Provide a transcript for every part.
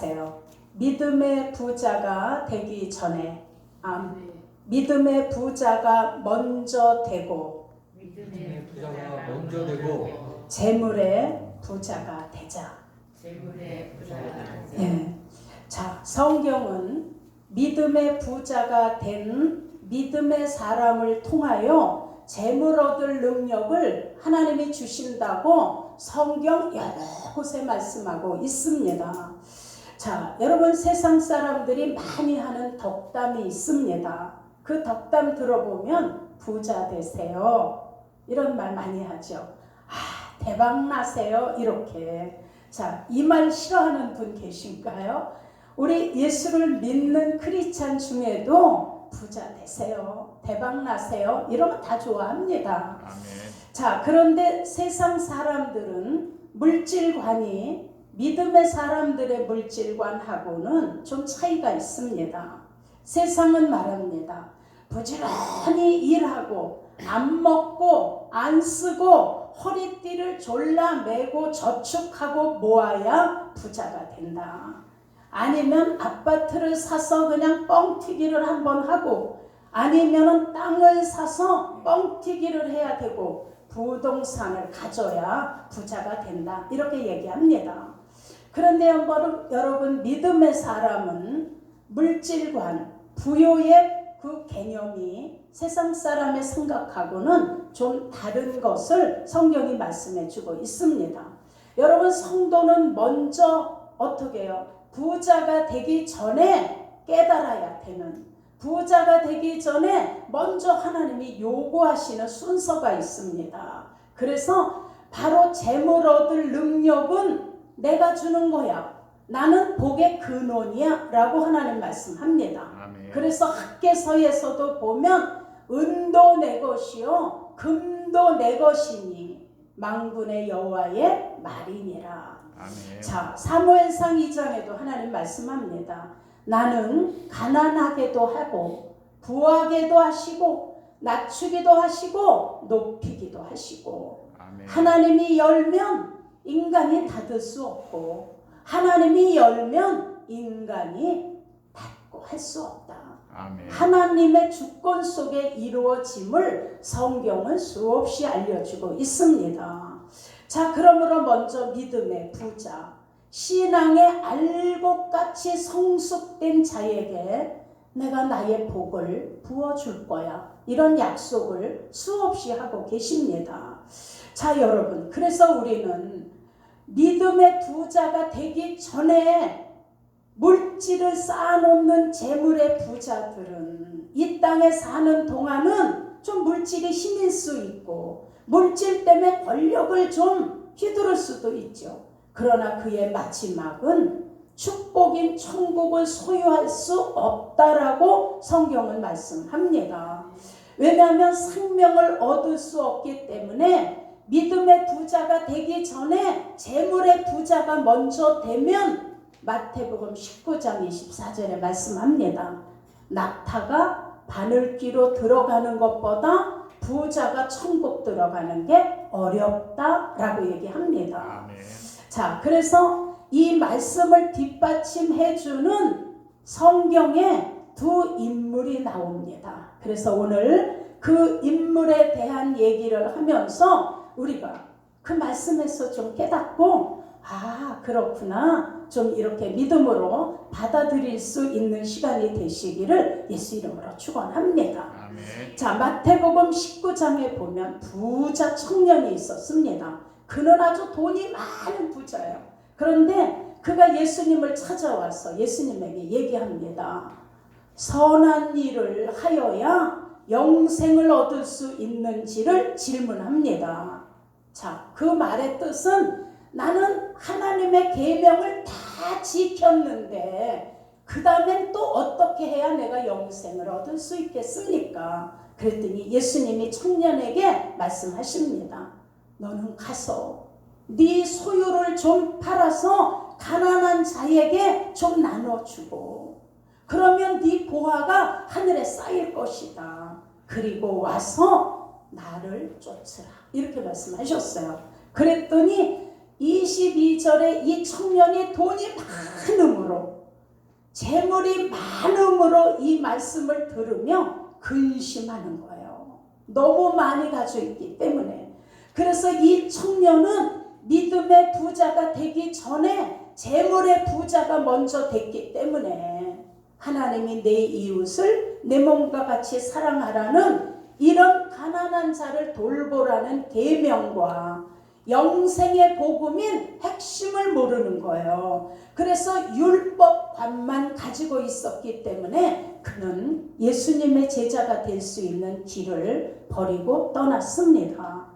대박나세요. 믿음의 부자가 되기 전에 믿음의 부자가 먼저 되고 믿음의 부자가 먼저 되고 재물의 부자가 되자. 재물의 부자가 되자. 네. 자, 성경은 믿음의 부자가 된 믿음의 사람을 통하여 재물 얻을 능력을 하나님이 주신다고 성경 여러 곳에 말씀하고 있습니다. 자, 여러분 세상 사람들이 많이 하는 덕담이 있습니다. 그 덕담 들어보면 부자 되세요. 이런 말 많이 하죠. 대박 나세요. 이렇게. 자, 이 말 싫어하는 분 계신가요? 우리 예수를 믿는 크리스찬 중에도 부자 되세요. 대박 나세요. 이러면 다 좋아합니다. 아멘. 자, 그런데 세상 사람들은 물질관이 믿음의 사람들의 물질관하고는 좀 차이가 있습니다. 세상은 말합니다. 부지런히 일하고 안 먹고 안 쓰고 허리띠를 졸라매고 저축하고 모아야 부자가 된다. 아니면 아파트를 사서 그냥 뻥튀기를 한번 하고 아니면 땅을 사서 뻥튀기를 해야 되고 부동산을 가져야 부자가 된다. 이렇게 얘기합니다. 그런데 여러분 믿음의 사람은 물질관, 부요의 그 개념이 세상 사람의 생각하고는 좀 다른 것을 성경이 말씀해 주고 있습니다. 여러분 성도는 먼저 어떻게 해요? 부자가 되기 전에 깨달아야 되는, 부자가 되기 전에 먼저 하나님이 요구하시는 순서가 있습니다. 그래서 바로 재물 얻을 능력은 내가 주는 거야. 나는 복의 근원이야 라고 하나님 말씀합니다. 아멘. 그래서 학개서에서도 보면 은도 내 것이요 금도 내 것이니 만군의 여호와의 말이니라. 아멘. 자, 사무엘상 2장에도 하나님 말씀합니다. 나는 가난하게도 하고 부하게도 하시고 낮추기도 하시고 높이기도 하시고 아멘. 하나님이 열면 인간이 닫을 수 없고 하나님이 열면 인간이 닫고 할 수 없다. 아멘. 하나님의 주권 속에 이루어짐을 성경은 수없이 알려주고 있습니다. 자, 그러므로 먼저 믿음의 부자, 신앙의 알곡같이 성숙된 자에게 내가 나의 복을 부어줄 거야. 이런 약속을 수없이 하고 계십니다. 자, 여러분, 그래서 우리는 믿음의 부자가 되기 전에 물질을 쌓아놓는 재물의 부자들은 이 땅에 사는 동안은 좀 물질이 힘일 수 있고 물질 때문에 권력을 좀 휘두를 수도 있죠. 그러나 그의 마지막은 축복인 천국을 소유할 수 없다라고 성경은 말씀합니다. 왜냐하면 생명을 얻을 수 없기 때문에 믿음의 부자가 되기 전에 재물의 부자가 먼저 되면 마태복음 19장 24절에 말씀합니다. 낙타가 바늘귀로 들어가는 것보다 부자가 천국 들어가는 게 어렵다라고 얘기합니다. 아멘. 자, 그래서 이 말씀을 뒷받침해주는 성경에 두 인물이 나옵니다. 그래서 오늘 그 인물에 대한 얘기를 하면서 우리가 그 말씀에서 좀 깨닫고 그렇구나 좀 이렇게 믿음으로 받아들일 수 있는 시간이 되시기를 예수 이름으로 축원합니다. 아멘. 자, 마태복음 19장에 보면 부자 청년이 있었습니다. 그는 아주 돈이 많은 부자예요. 그런데 그가 예수님을 찾아와서 예수님에게 얘기합니다. 선한 일을 하여야 영생을 얻을 수 있는지를 질문합니다. 자, 그 말의 뜻은 나는 하나님의 계명을 다 지켰는데 그 다음엔 또 어떻게 해야 내가 영생을 얻을 수 있겠습니까? 그랬더니 예수님이 청년에게 말씀하십니다. 너는 가서 네 소유를 좀 팔아서 가난한 자에게 좀 나눠주고 그러면 네 보화가 하늘에 쌓일 것이다. 그리고 와서 나를 쫓으라. 이렇게 말씀하셨어요. 그랬더니 22절에 이 청년이 돈이 많음으로 재물이 많음으로 이 말씀을 들으며 근심하는 거예요. 너무 많이 가지고 있기 때문에. 그래서 이 청년은 믿음의 부자가 되기 전에 재물의 부자가 먼저 됐기 때문에 하나님이 내 이웃을 내 몸과 같이 사랑하라는 이런 가난한 자를 돌보라는 계명과 영생의 복음인 핵심을 모르는 거예요. 그래서 율법관만 가지고 있었기 때문에 그는 예수님의 제자가 될 수 있는 길을 버리고 떠났습니다.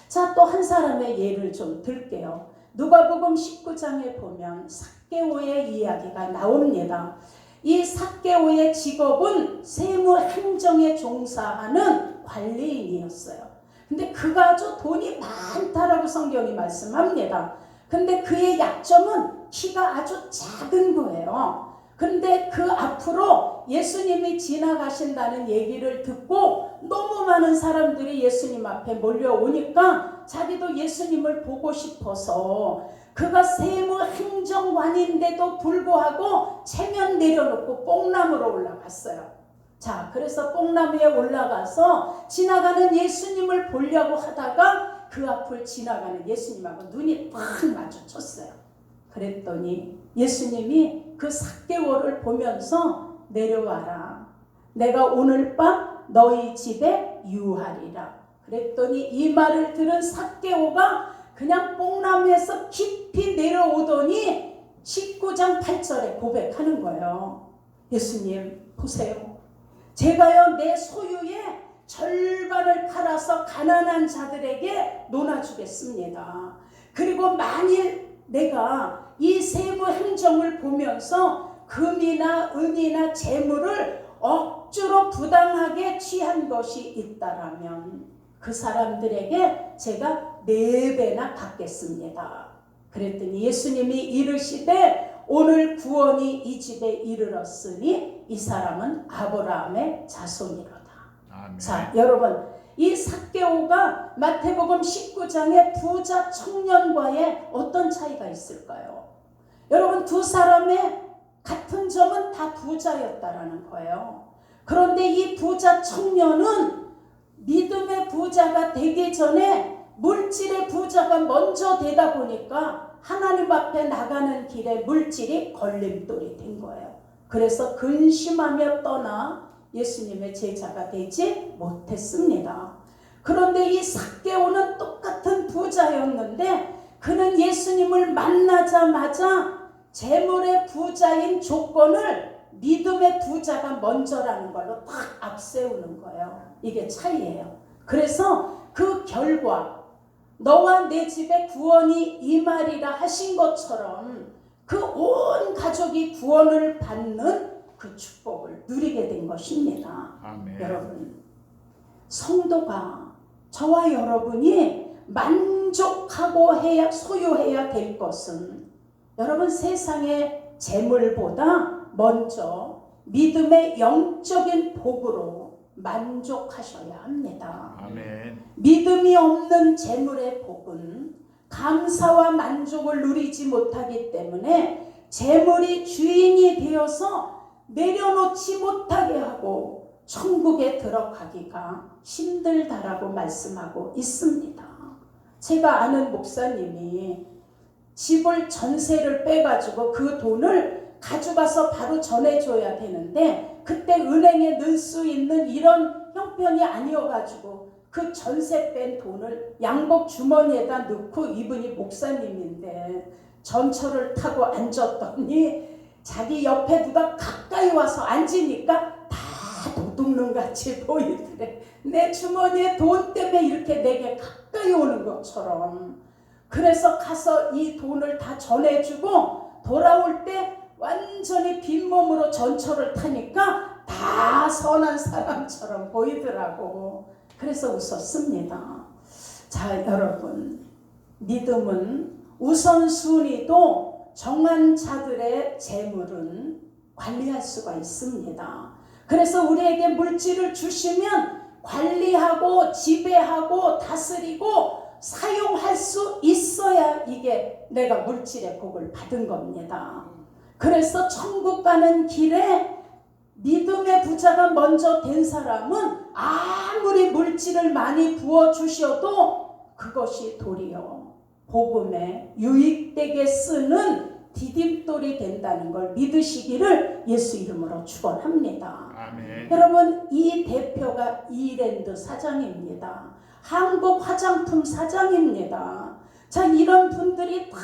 자, 또 한 사람의 예를 좀 들게요. 누가복음 19장에 보면 삭개오의 이야기가 나옵니다. 이 삭개오의 직업은 세무 행정에 종사하는 관리인이었어요. 근데 그가 아주 돈이 많다라고 성경이 말씀합니다. 근데 그의 약점은 키가 아주 작은 거예요. 근데 그 앞으로 예수님이 지나가신다는 얘기를 듣고 너무 많은 사람들이 예수님 앞에 몰려오니까 자기도 예수님을 보고 싶어서 그가 세무 행정관인데도 불구하고 체면 내려놓고 뽕나무로 올라갔어요. 자, 그래서 뽕나무에 올라가서 지나가는 예수님을 보려고 하다가 그 앞을 지나가는 예수님하고 눈이 딱 마주쳤어요. 그랬더니 예수님이 그 삭개오를 보면서 내려와라. 내가 오늘 밤 너희 집에 유하리라. 그랬더니 이 말을 들은 삭개오가 그냥 뽕나무에서 깊이 내려오더니 19장 8절에 고백하는 거예요. 예수님 보세요. 제가요 내 소유의 절반을 팔아서 가난한 자들에게 나눠주겠습니다. 그리고 만일 내가 이 세무 행정을 보면서 금이나 은이나 재물을 억지로 부당하게 취한 것이 있다라면 그 사람들에게 제가 4배나 받겠습니다. 그랬더니 예수님이 이르시되 오늘 구원이 이 집에 이르렀으니 이 사람은 아브라함의 자손이로다. 아멘. 자, 여러분 이 삭개오가 마태복음 19장의 부자 청년과의 어떤 차이가 있을까요? 여러분 두 사람의 같은 점은 다 부자였다라는 거예요. 그런데 이 부자 청년은 믿음의 부자가 되기 전에 물질의 부자가 먼저 되다 보니까 하나님 앞에 나가는 길에 물질이 걸림돌이 된 거예요. 그래서 근심하며 떠나 예수님의 제자가 되지 못했습니다. 그런데 이 삭개오는 똑같은 부자였는데 그는 예수님을 만나자마자 재물의 부자인 조건을 믿음의 부자가 먼저라는 걸로 딱 앞세우는 거예요. 이게 차이예요. 그래서 그 결과 너와 내 집에 구원이 임하리라 하신 것처럼 그 온 가족이 구원을 받는 그 축복을 누리게 된 것입니다. 아멘. 여러분, 성도가 저와 여러분이 만족하고 소유해야 될 것은 여러분 세상의 재물보다 먼저 믿음의 영적인 복으로 만족하셔야 합니다. 아멘. 믿음이 없는 재물의 복은 감사와 만족을 누리지 못하기 때문에 재물이 주인이 되어서 내려놓지 못하게 하고 천국에 들어가기가 힘들다라고 말씀하고 있습니다. 제가 아는 목사님이 집을 전세를 빼가지고 그 돈을 가져가서 바로 전해줘야 되는데 그때 은행에 넣을 수 있는 이런 형편이 아니어가지고 그 전세 뺀 돈을 양복 주머니에다 넣고 이분이 목사님인데 전철을 타고 앉았더니 자기 옆에 누가 가까이 와서 앉으니까 다 도둑놈같이 보이더래. 내 주머니에 돈 때문에 이렇게 내게 가까이 오는 것처럼. 그래서 가서 이 돈을 다 전해주고 돌아올 때 완전히 빈몸으로 전철을 타니까 다 선한 사람처럼 보이더라고. 그래서 웃었습니다. 자, 여러분, 믿음은 우선순위도 정한 자들의 재물은 관리할 수가 있습니다. 그래서 우리에게 물질을 주시면 관리하고 지배하고 다스리고 사용할 수 있어야 이게 내가 물질의 복을 받은 겁니다. 그래서 천국 가는 길에 믿음의 부자가 먼저 된 사람은 아무리 물질을 많이 부어주셔도 그것이 도리어 복음에 유익되게 쓰는 디딤돌이 된다는 걸 믿으시기를 예수 이름으로 축원합니다. 아멘. 여러분, 이 대표가 이랜드 사장입니다. 한국 화장품 사장입니다. 자, 이런 분들이 다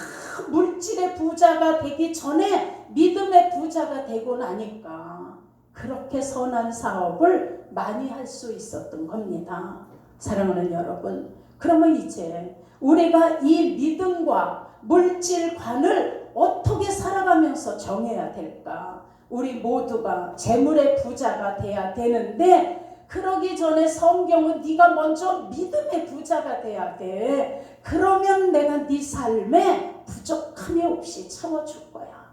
물질의 부자가 되기 전에 믿음의 부자가 되고 나니까 그렇게 선한 사업을 많이 할 수 있었던 겁니다. 사랑하는 여러분, 그러면 이제 우리가 이 믿음과 물질관을 어떻게 살아가면서 정해야 될까? 우리 모두가 재물의 부자가 돼야 되는데 그러기 전에 성경은 네가 먼저 믿음의 부자가 돼야 돼. 그러면 내가 네 삶에 부족함이 없이 채워줄 거야.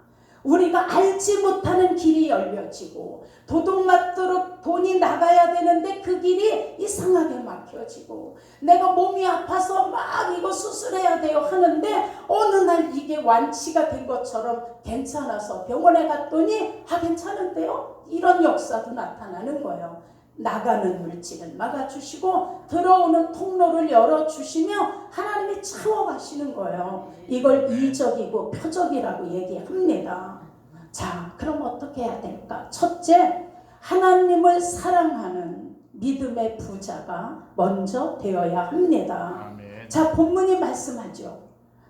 우리가 알지 못하는 길이 열려지고 도둑맞도록 돈이 나가야 되는데 그 길이 이상하게 막혀지고 내가 몸이 아파서 막 이거 수술해야 돼요 하는데 어느 날 이게 완치가 된 것처럼 괜찮아서 병원에 갔더니 괜찮은데요? 이런 역사도 나타나는 거예요. 나가는 물질을 막아주시고 들어오는 통로를 열어주시며 하나님이 채워가시는 거예요. 이걸 이적이고 표적이라고 얘기합니다. 자, 그럼 어떻게 해야 될까? 첫째, 하나님을 사랑하는 믿음의 부자가 먼저 되어야 합니다. 아멘. 자, 본문이 말씀하죠.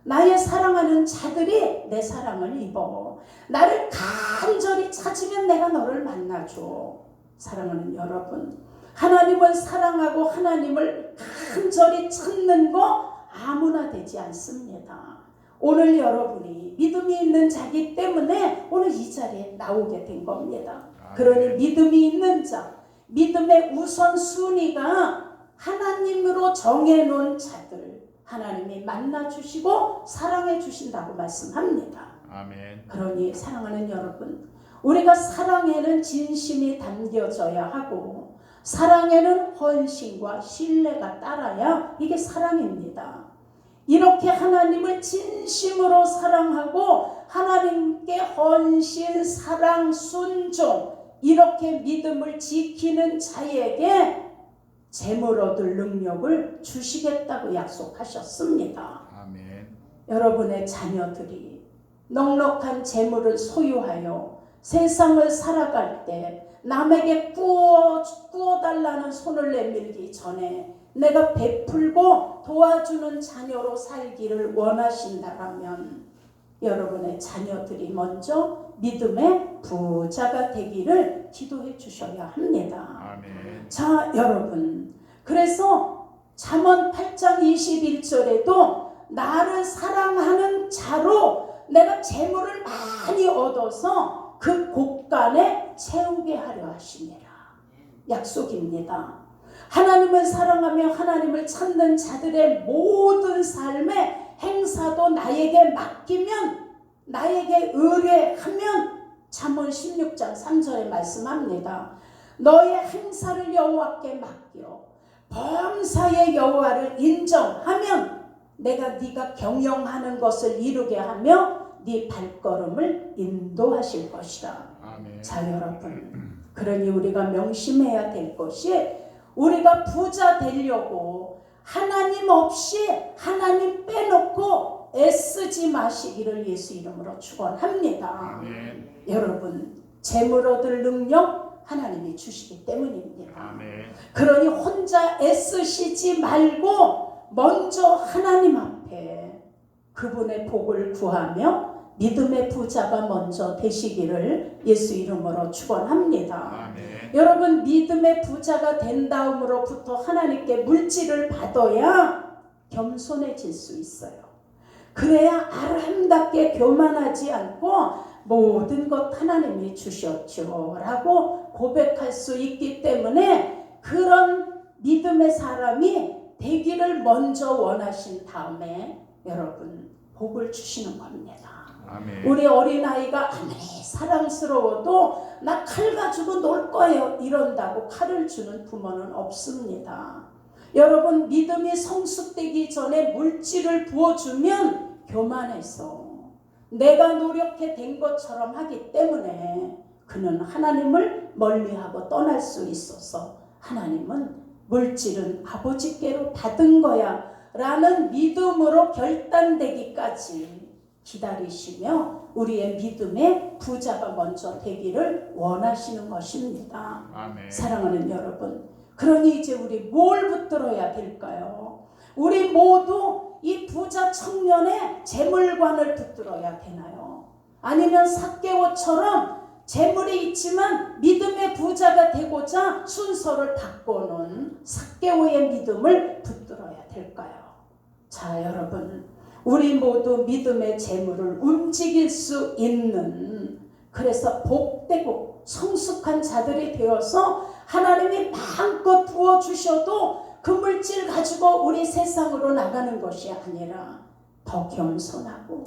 나의 사랑하는 자들이 내 사랑을 입어. 나를 간절히 찾으면 내가 너를 만나줘. 사랑하는 여러분, 하나님을 사랑하고 하나님을 간절히 찾는 거 아무나 되지 않습니다. 오늘 여러분이 믿음이 있는 자기 때문에 오늘 이 자리에 나오게 된 겁니다. 그러니 믿음이 있는 자, 믿음의 우선순위가 하나님으로 정해놓은 자들 하나님이 만나주시고 사랑해 주신다고 말씀합니다. 아멘. 그러니 사랑하는 여러분, 우리가 사랑에는 진심이 담겨져야 하고 사랑에는 헌신과 신뢰가 따라야 이게 사랑입니다. 이렇게 하나님을 진심으로 사랑하고 하나님께 헌신, 사랑, 순종 이렇게 믿음을 지키는 자에게 재물 얻을 능력을 주시겠다고 약속하셨습니다. 아멘. 여러분의 자녀들이 넉넉한 재물을 소유하여 세상을 살아갈 때 남에게 꾸어달라는 손을 내밀기 전에 내가 베풀고 도와주는 자녀로 살기를 원하신다면 여러분의 자녀들이 먼저 믿음의 부자가 되기를 기도해 주셔야 합니다. 아멘. 자, 여러분, 그래서 잠언 8장 21절에도 나를 사랑하는 자로 내가 재물을 많이 얻어서 그 곳간에 채우게 하려 하시니라. 약속입니다. 하나님을 사랑하며 하나님을 찾는 자들의 모든 삶의 행사도 나에게 맡기면, 나에게 의뢰하면 잠언 16장 3절에 말씀합니다. 너의 행사를 여호와께 맡겨 범사의 여호와를 인정하면 내가 네가 경영하는 것을 이루게 하며 네 발걸음을 인도하실 것이다. 아멘. 자, 여러분, 그러니 우리가 명심해야 될 것이 우리가 부자 되려고 하나님 없이 하나님 빼놓고 애쓰지 마시기를 예수 이름으로 축원합니다. 아멘. 여러분, 재물 얻을 능력 하나님이 주시기 때문입니다. 아멘. 그러니 혼자 애쓰시지 말고 먼저 하나님 앞에 그분의 복을 구하며 믿음의 부자가 먼저 되시기를 예수 이름으로 축원합니다. 아멘. 여러분, 믿음의 부자가 된 다음으로부터 하나님께 물질을 받아야 겸손해질 수 있어요. 그래야 아름답게 교만하지 않고 모든 것 하나님이 주셨죠 라고 고백할 수 있기 때문에 그런 믿음의 사람이 되기를 먼저 원하신 다음에 여러분 복을 주시는 겁니다. 아멘. 우리 어린아이가 아무리 사랑스러워도 나 칼 가지고 놀 거예요 이런다고 칼을 주는 부모는 없습니다. 여러분 믿음이 성숙되기 전에 물질을 부어주면 교만해서 내가 노력해 된 것처럼 하기 때문에 그는 하나님을 멀리하고 떠날 수 있어서 하나님은 물질은 아버지께로 받은 거야 라는 믿음으로 결단되기까지 기다리시며 우리의 믿음의 부자가 먼저 되기를 원하시는 것입니다. 아멘. 사랑하는 여러분, 그러니 이제 우리 뭘 붙들어야 될까요? 우리 모두 이 부자 청년의 재물관을 붙들어야 되나요? 아니면 삭개오처럼 재물이 있지만 믿음의 부자가 되고자 순서를 바꾸는 삭개오의 믿음을 붙들어야 될까요? 자, 여러분, 우리 모두 믿음의 재물을 움직일 수 있는, 그래서 복되고 성숙한 자들이 되어서 하나님이 마음껏 부어주셔도 그 물질 가지고 우리 세상으로 나가는 것이 아니라 더 겸손하고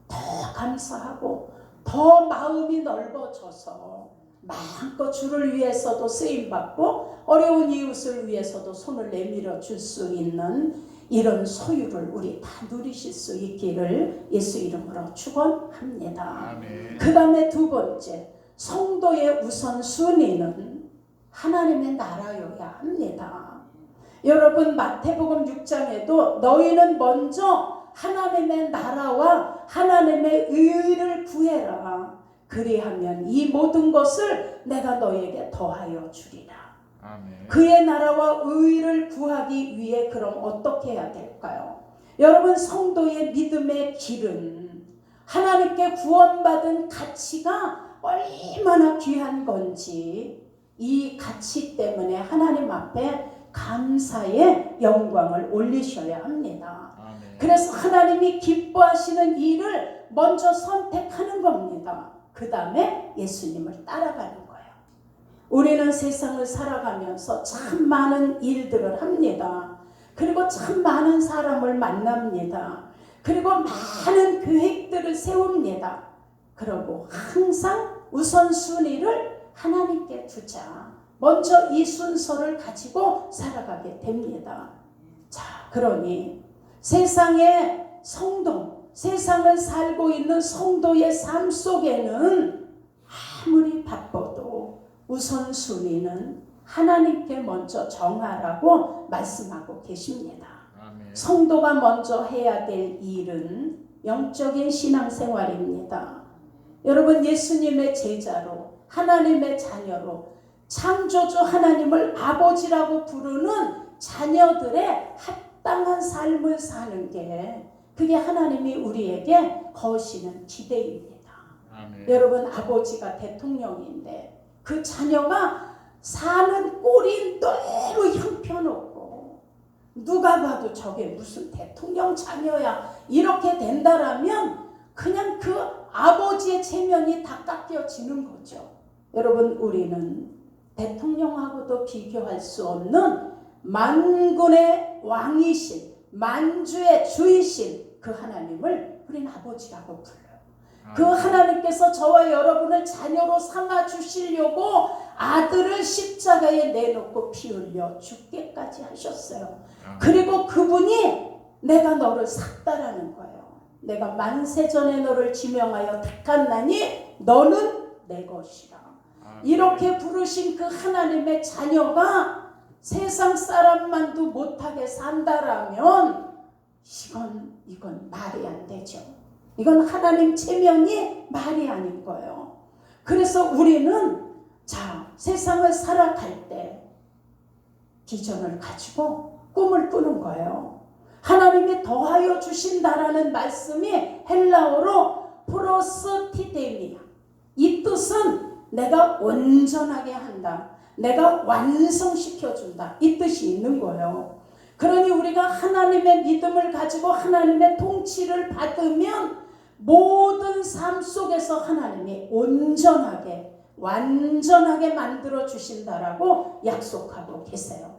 더 감사하고 더 마음이 넓어져서 마음껏 주를 위해서도 쓰임받고 어려운 이웃을 위해서도 손을 내밀어 줄 수 있는 이런 소유를 우리 다 누리실 수 있기를 예수 이름으로 축원합니다. 아멘. 그 다음에 두 번째, 성도의 우선순위는 하나님의 나라여야 합니다. 여러분 마태복음 6장에도 너희는 먼저 하나님의 나라와 하나님의 의를 구해라. 그리하면 이 모든 것을 내가 너희에게 더하여 주리라. 아멘. 그의 나라와 의를 구하기 위해 그럼 어떻게 해야 될까요? 여러분 성도의 믿음의 길은 하나님께 구원받은 가치가 얼마나 귀한 건지 이 가치 때문에 하나님 앞에 감사의 영광을 올리셔야 합니다. 아멘. 그래서 하나님이 기뻐하시는 일을 먼저 선택하는 겁니다. 그 다음에 예수님을 따라가는 거예요. 우리는 세상을 살아가면서 참 많은 일들을 합니다. 그리고 참 많은 사람을 만납니다. 그리고 많은 계획들을 세웁니다. 그리고 항상 우선순위를 하나님께 두자. 먼저 이 순서를 가지고 살아가게 됩니다. 자, 그러니 세상의 성도, 세상을 살고 있는 성도의 삶 속에는 아무리 바빠도 우선순위는 하나님께 먼저 정하라고 말씀하고 계십니다. 아멘. 성도가 먼저 해야 될 일은 영적인 신앙생활입니다. 여러분 예수님의 제자로 하나님의 자녀로 창조주 하나님을 아버지라고 부르는 자녀들의 합당한 삶을 사는 게 그게 하나님이 우리에게 거시는 기대입니다. 아멘. 여러분 아버지가 대통령인데 그 자녀가 사는 꼴이 너무 형편없고 누가 봐도 저게 무슨 대통령 자녀야 이렇게 된다라면 그냥 그 아버지의 체면이 다 깎여지는 거죠. 여러분 우리는 대통령하고도 비교할 수 없는 만군의 왕이신 만주의 주이신 그 하나님을 우리는 아버지라고 불러요. 그 하나님께서 저와 여러분을 자녀로 삼아 주시려고 아들을 십자가에 내놓고 피 흘려 죽게까지 하셨어요. 그리고 그분이 내가 너를 샀다라는 거예요. 내가 만세전에 너를 지명하여 택한나니 너는 내 것이라. 이렇게 부르신 그 하나님의 자녀가 세상 사람만도 못하게 산다라면 이건 말이 안 되죠. 이건 하나님 체면이 말이 아닌 거예요. 그래서 우리는 세상을 살아갈 때 비전을 가지고 꿈을 꾸는 거예요. 하나님이 더하여 주신다라는 말씀이 헬라어로 프로스티데미야. 이 뜻은 내가 온전하게 한다. 내가 완성시켜준다. 이 뜻이 있는 거예요. 그러니 우리가 하나님의 믿음을 가지고 하나님의 통치를 받으면 모든 삶 속에서 하나님이 온전하게 완전하게 만들어 주신다라고 약속하고 계세요.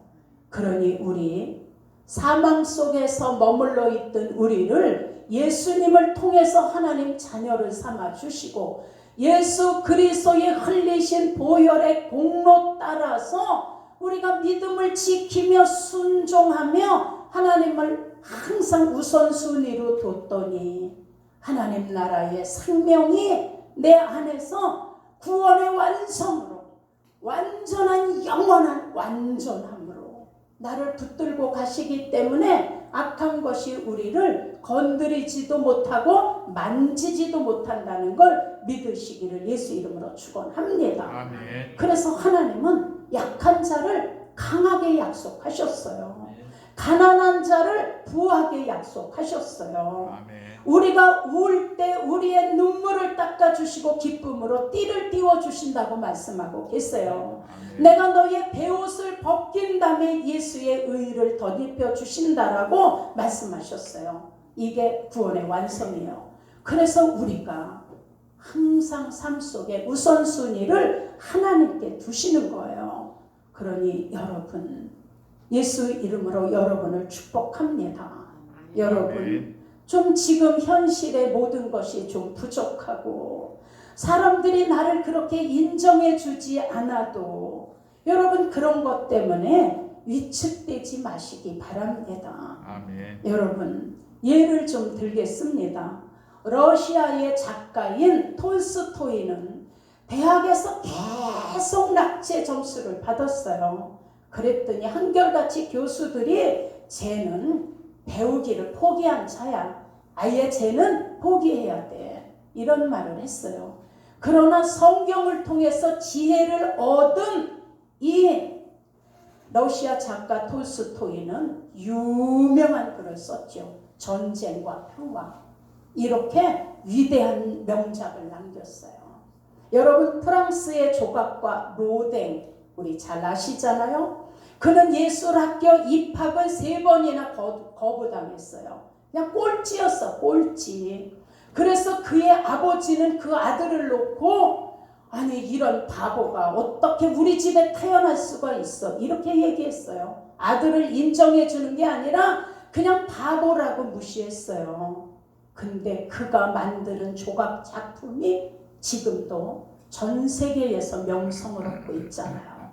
그러니 우리 사망 속에서 머물러 있던 우리를 예수님을 통해서 하나님 자녀를 삼아 주시고 예수 그리스도의 흘리신 보혈의 공로 따라서 우리가 믿음을 지키며 순종하며 하나님을 항상 우선순위로 뒀더니 하나님 나라의 생명이 내 안에서 구원의 완성으로 완전한 영원한 완전함으로 나를 붙들고 가시기 때문에 악한 것이 우리를 건드리지도 못하고 만지지도 못한다는 걸 믿으시기를 예수 이름으로 축원합니다. 아멘. 그래서 하나님은 약한 자를 강하게 약속하셨어요. 가난한 자를 부하게 약속하셨어요. 아멘. 우리가 울 때 우리의 눈물을 닦아주시고 기쁨으로 띠를 띄워주신다고 말씀하고 계세요. 아멘. 내가 너의 베옷을 벗긴 다음에 예수의 의를 덧입혀 주신다라고 말씀하셨어요. 이게 구원의 완성이에요. 그래서 우리가 항상 삶 속에 우선순위를 하나님께 두시는 거예요. 그러니 여러분, 예수 이름으로 여러분을 축복합니다. 여러분, 아멘. 좀 지금 현실의 모든 것이 좀 부족하고 사람들이 나를 그렇게 인정해 주지 않아도 여러분 그런 것 때문에 위축되지 마시기 바랍니다. 아멘. 여러분, 예를 좀 들겠습니다. 러시아의 작가인 톨스토이는 대학에서 계속 낙제 점수를 받았어요. 그랬더니 한결같이 교수들이 쟤는 배우기를 포기한 자야. 아예 쟤는 포기해야 돼. 이런 말을 했어요. 그러나 성경을 통해서 지혜를 얻은 이 러시아 작가 톨스토이는 유명한 글을 썼죠. 전쟁과 평화. 이렇게 위대한 명작을 남겼어요. 여러분, 프랑스의 조각가 로댕 우리 잘 아시잖아요. 그는 예술학교 입학을 3번이나 거부당했어요. 그냥 꼴찌였어, 꼴찌. 그래서 그의 아버지는 그 아들을 놓고 아니 이런 바보가 어떻게 우리 집에 태어날 수가 있어, 이렇게 얘기했어요. 아들을 인정해 주는 게 아니라 그냥 바보라고 무시했어요. 근데 그가 만드는 조각 작품이 지금도 전 세계에서 명성을 얻고 있잖아요.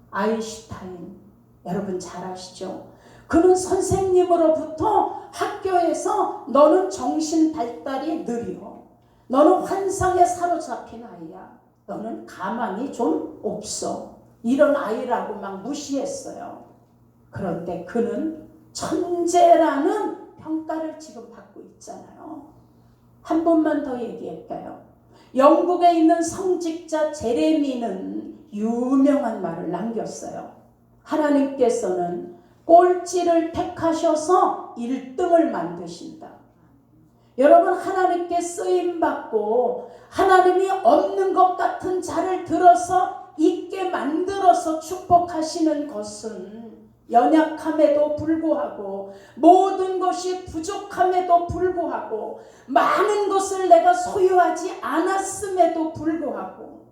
아인슈타인 여러분 잘 아시죠? 그는 선생님으로부터 학교에서 너는 정신 발달이 느려, 너는 환상에 사로잡힌 아이야, 너는 가망이 좀 없어, 이런 아이라고 막 무시했어요. 그런데 그는 천재라는 평가를 지금 받고 있잖아요. 한 번만 더 얘기할까요? 영국에 있는 성직자 제레미는 유명한 말을 남겼어요. 하나님께서는 꼴찌를 택하셔서 1등을 만드신다. 여러분, 하나님께 쓰임받고 하나님이 없는 것 같은 자를 들어서 있게 만들어서 축복하시는 것은 연약함에도 불구하고 모든 것이 부족함에도 불구하고 많은 것을 내가 소유하지 않았음에도 불구하고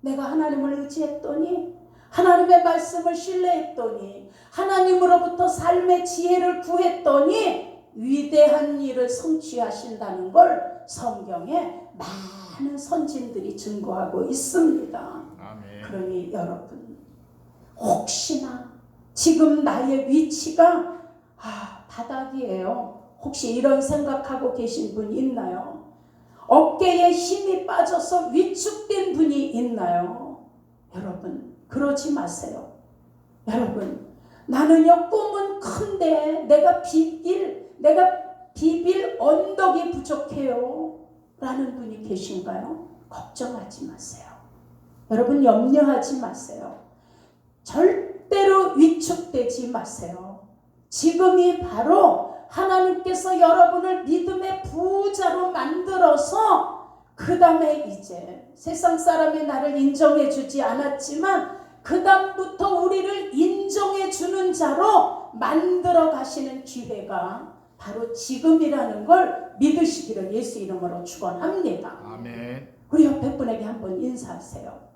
내가 하나님을 의지했더니, 하나님의 말씀을 신뢰했더니, 하나님으로부터 삶의 지혜를 구했더니 위대한 일을 성취하신다는 걸 성경에 많은 선진들이 증거하고 있습니다. 아멘. 그러니 여러분, 혹시나 지금 나의 위치가 바닥이에요. 혹시 이런 생각하고 계신 분 있나요? 어깨에 힘이 빠져서 위축된 분이 있나요? 여러분, 그러지 마세요. 여러분, 나는요 꿈은 큰데 내가 비빌 언덕이 부족해요 라는 분이 계신가요? 걱정하지 마세요. 여러분, 염려하지 마세요. 절대로 위축되지 마세요. 지금이 바로 하나님께서 여러분을 믿음의 부자로 만들어서 그 다음에 이제 세상 사람이 나를 인정해 주지 않았지만 그 다음부터 우리를 인정해 주는 자로 만들어 가시는 기회가 바로 지금이라는 걸 믿으시기를 예수 이름으로 축원합니다. 아멘. 우리 옆에 분에게 한번 인사하세요.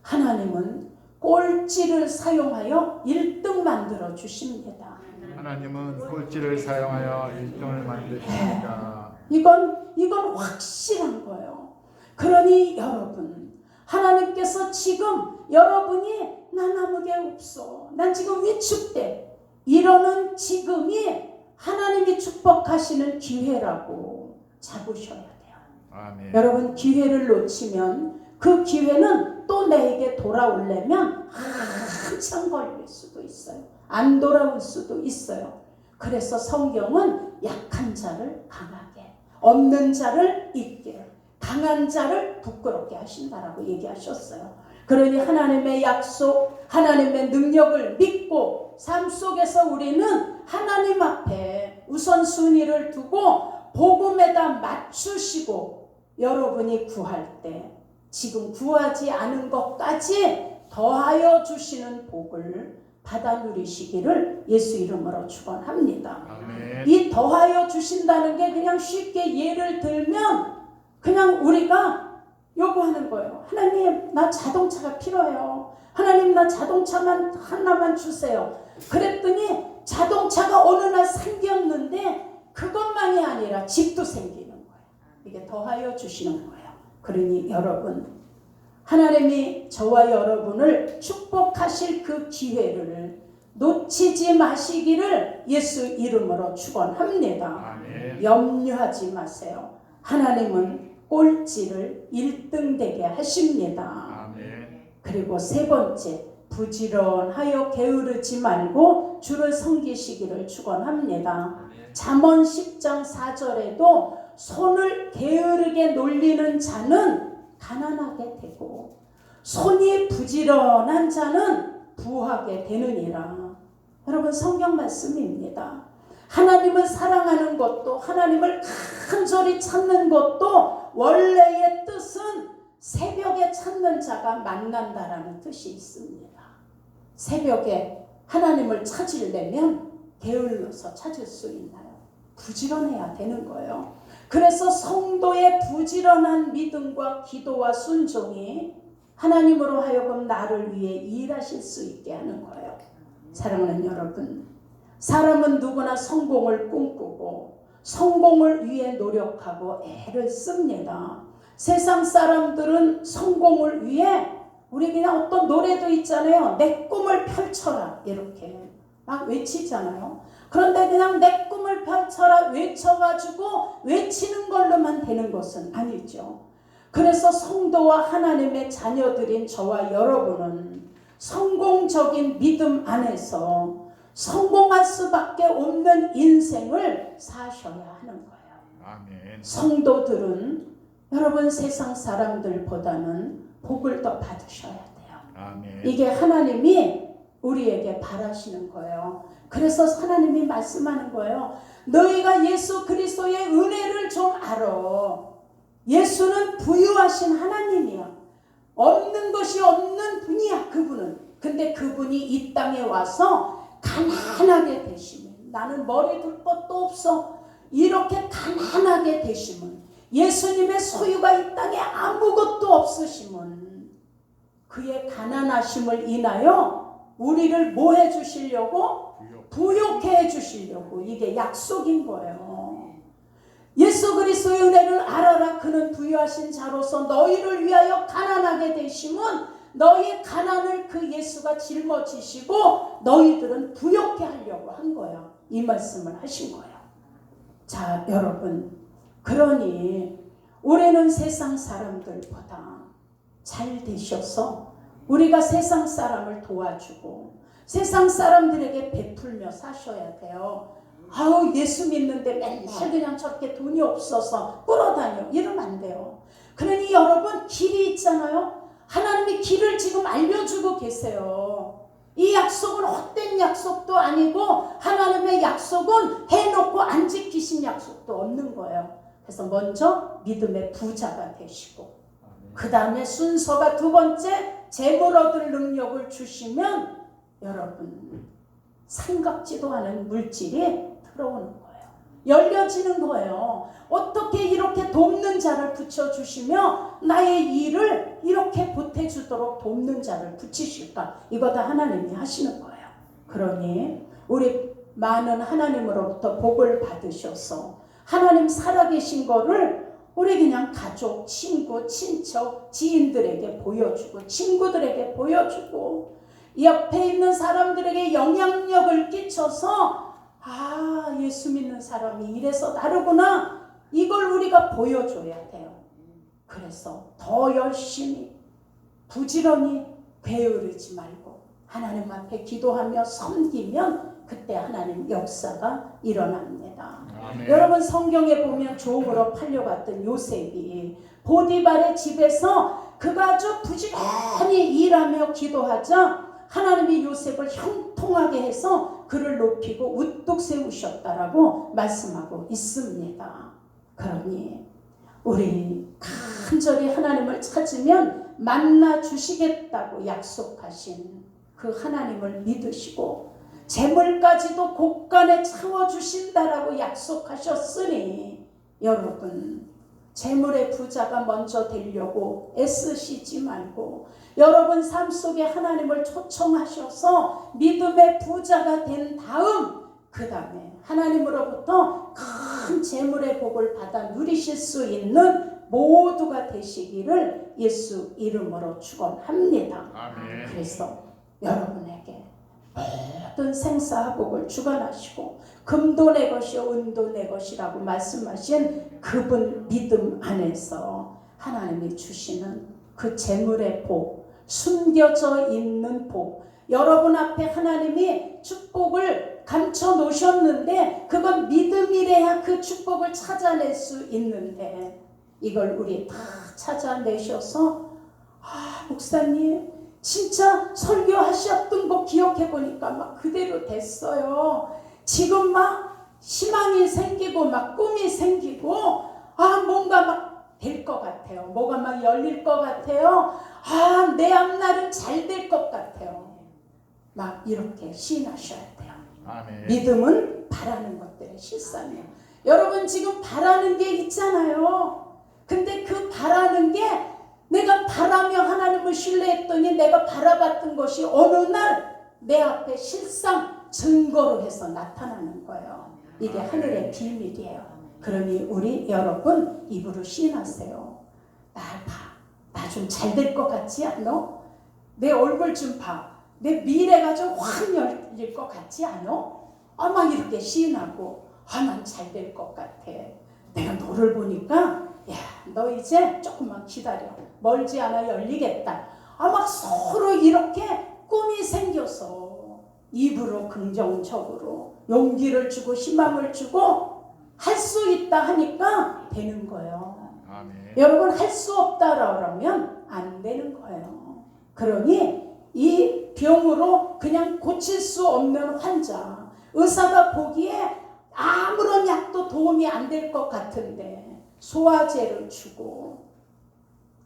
하나님은 꼴찌를 사용하여 1등 만들어 주십니다. 하나님은 꼴찌를 사용하여 1등을 만드십니다. 이건 확실한 거예요. 그러니 여러분, 하나님께서 지금 여러분이 난 아무 게 없어, 난 지금 위축돼 이러는 지금이 하나님이 축복하시는 기회라고 잡으셔야 돼요. 아멘. 여러분, 기회를 놓치면 그 기회는 또 내게 돌아오려면 한참 걸릴 수도 있어요. 안 돌아올 수도 있어요. 그래서 성경은 약한 자를 강하게, 없는 자를 있게, 강한 자를 부끄럽게 하신다라고 얘기하셨어요. 그러니 하나님의 약속, 하나님의 능력을 믿고 삶 속에서 우리는 하나님 앞에 우선순위를 두고 복음에다 맞추시고, 여러분이 구할 때 지금 구하지 않은 것까지 더하여 주시는 복을 받아 누리시기를 예수 이름으로 축원합니다. 아멘. 이 더하여 주신다는 게 그냥 쉽게 예를 들면 그냥 우리가 요구하는 거예요. 하나님, 나 자동차가 필요해요. 하나님, 나 자동차만 하나만 주세요. 그랬더니 자동차가 어느 날 생겼는데 그것만이 아니라 집도 생기는 거예요. 이게 더하여 주시는 거예요. 그러니 여러분, 하나님이 저와 여러분을 축복하실 그 기회를 놓치지 마시기를 예수 이름으로 축원합니다. 아멘. 염려하지 마세요. 하나님은 꼴찌를 1등 되게 하십니다. 아멘. 그리고 세 번째, 부지런하여 게으르지 말고 주를 섬기시기를 축원합니다. 잠언 10장 4절에도 손을 게으르게 놀리는 자는 가난하게 되고 손이 부지런한 자는 부하게 되느니라. 여러분, 성경 말씀입니다. 하나님을 사랑하는 것도, 하나님을 간절히 찾는 것도 원래의 뜻은 새벽에 찾는 자가 만난다라는 뜻이 있습니다. 새벽에 하나님을 찾으려면 게을러서 찾을 수 있나요? 부지런해야 되는 거예요. 그래서 성도의 부지런한 믿음과 기도와 순종이 하나님으로 하여금 나를 위해 일하실 수 있게 하는 거예요. 사랑하는 여러분, 사람은 누구나 성공을 꿈꾸고 성공을 위해 노력하고 애를 씁니다. 세상 사람들은 성공을 위해, 우리 그냥 어떤 노래도 있잖아요. 내 꿈을 펼쳐라, 이렇게 막 외치잖아요. 그런데 그냥 내 꿈을 펼쳐라 외쳐가지고 외치는 걸로만 되는 것은 아니죠. 그래서 성도와 하나님의 자녀들인 저와 여러분은 성공적인 믿음 안에서 성공할 수밖에 없는 인생을 사셔야 하는 거예요. 아멘. 성도들은 여러분 세상 사람들보다는 복을 더 받으셔야 돼요. 아멘. 이게 하나님이 우리에게 바라시는 거예요. 그래서 하나님이 말씀하는 거예요. 너희가 예수 그리스도의 은혜를 좀 알아. 예수는 부유하신 하나님이야. 없는 것이 없는 분이야, 그분은. 근데 그분이 이 땅에 와서 가난하게 되시면, 나는 머리 둘 것도 없어, 이렇게 가난하게 되시면, 예수님의 소유가 이 땅에 아무것도 없으시면 그의 가난하심을 인하여 우리를 뭐 해주시려고? 부욕해 해주시려고. 이게 약속인 거예요. 예수 그리스도의 은혜를 알아라. 그는 부유하신 자로서 너희를 위하여 가난하게 되심은 너희의 가난을 그 예수가 짊어지시고 너희들은 부욕해 하려고 한 거야. 이 말씀을 하신 거예요. 자, 여러분, 그러니 우리는 세상 사람들보다 잘 되셔서 우리가 세상 사람을 도와주고 세상 사람들에게 베풀며 사셔야 돼요. 아우, 예수 믿는데 맨날 그냥 저렇게 돈이 없어서 끌어다녀, 이러면 안 돼요. 그러니 여러분, 길이 있잖아요. 하나님이 길을 지금 알려주고 계세요. 이 약속은 헛된 약속도 아니고 하나님의 약속은 해놓고 안 지키신 약속도 없는 거예요. 그래서 먼저 믿음의 부자가 되시고 그 다음에 순서가 두 번째, 재물 얻을 능력을 주시면 여러분 생각지도 않은 물질이 들어오는 거예요. 열려지는 거예요. 어떻게 이렇게 돕는 자를 붙여주시며 나의 일을 이렇게 보태주도록 돕는 자를 붙이실까? 이거 다 하나님이 하시는 거예요. 그러니 우리 많은 하나님으로부터 복을 받으셔서 하나님 살아계신 거를 우리 그냥 가족, 친구, 친척, 지인들에게 보여주고 친구들에게 보여주고 옆에 있는 사람들에게 영향력을 끼쳐서 아, 예수 믿는 사람이 이래서 다르구나, 이걸 우리가 보여줘야 돼요. 그래서 더 열심히 부지런히 게으르지 말고 하나님 앞에 기도하며 섬기면 그때 하나님 역사가 일어납니다. 아멘. 여러분 성경에 보면 종으로 팔려갔던 요셉이 보디발의 집에서 그가 아주 부지런히 일하며 기도하자 하나님이 요셉을 형통하게 해서 그를 높이고 우뚝 세우셨다라고 말씀하고 있습니다. 그러니 우리 간절히 하나님을 찾으면 만나 주시겠다고 약속하신 그 하나님을 믿으시고 재물까지도 곳간에 채워주신다라고 약속하셨으니 여러분 재물의 부자가 먼저 되려고 애쓰시지 말고 여러분 삶 속에 하나님을 초청하셔서 믿음의 부자가 된 다음 그 다음에 하나님으로부터 큰 재물의 복을 받아 누리실 수 있는 모두가 되시기를 예수 이름으로 축원합니다. 아멘. 그래서 여러분에게 모든 생사복을 주관하시고 금도 내 것이요 은도 내 것이라고 말씀하신 그분 믿음 안에서 하나님이 주시는 그 재물의 복, 숨겨져 있는 복, 여러분 앞에 하나님이 축복을 감춰 놓으셨는데 그건 믿음이래야 그 축복을 찾아낼 수 있는데 이걸 우리 다 찾아내셔서 아, 목사님 진짜 설교하셨던 거 기억해보니까 막 그대로 됐어요. 지금 막 희망이 생기고 막 꿈이 생기고 아 뭔가 막 될 것 같아요. 뭐가 막 열릴 것 같아요. 아, 내 앞날은 잘 될 것 같아요. 막 이렇게 시인하셔야 돼요. 아멘. 믿음은 바라는 것들의 실상이에요. 여러분 지금 바라는 게 있잖아요. 근데 그 바라는 게 내가 바라며 하나님을 신뢰했더니 내가 바라봤던 것이 어느 날 내 앞에 실상 증거로 해서 나타나는 거예요. 이게 하늘의 비밀이에요. 그러니 우리 여러분 입으로 시인하세요. 날 봐. 나 좀 잘 될 것 같지 않아? 내 얼굴 좀 봐. 내 미래가 좀 확 열릴 것 같지 않아? 막 이렇게 시인하고 난 잘 될 것 같아. 내가 너를 보니까 야, 너 이제 조금만 기다려. 멀지 않아 열리겠다. 막 서로 이렇게 꿈이 생겨서 입으로 긍정적으로 용기를 주고 희망을 주고 할 수 있다 하니까 되는 거예요. 아멘. 여러분 할 수 없다라 그러면 안 되는 거예요. 그러니 이 병으로 그냥 고칠 수 없는 환자, 의사가 보기에 아무런 약도 도움이 안 될 것 같은데 소화제를 주고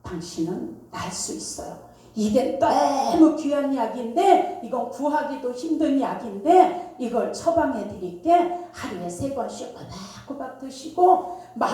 당신은 날 수 있어요. 이게 너무 귀한 약인데 이건 구하기도 힘든 약인데 이걸 처방해 드릴게. 하루에 3번씩 꼬박꼬박 드시고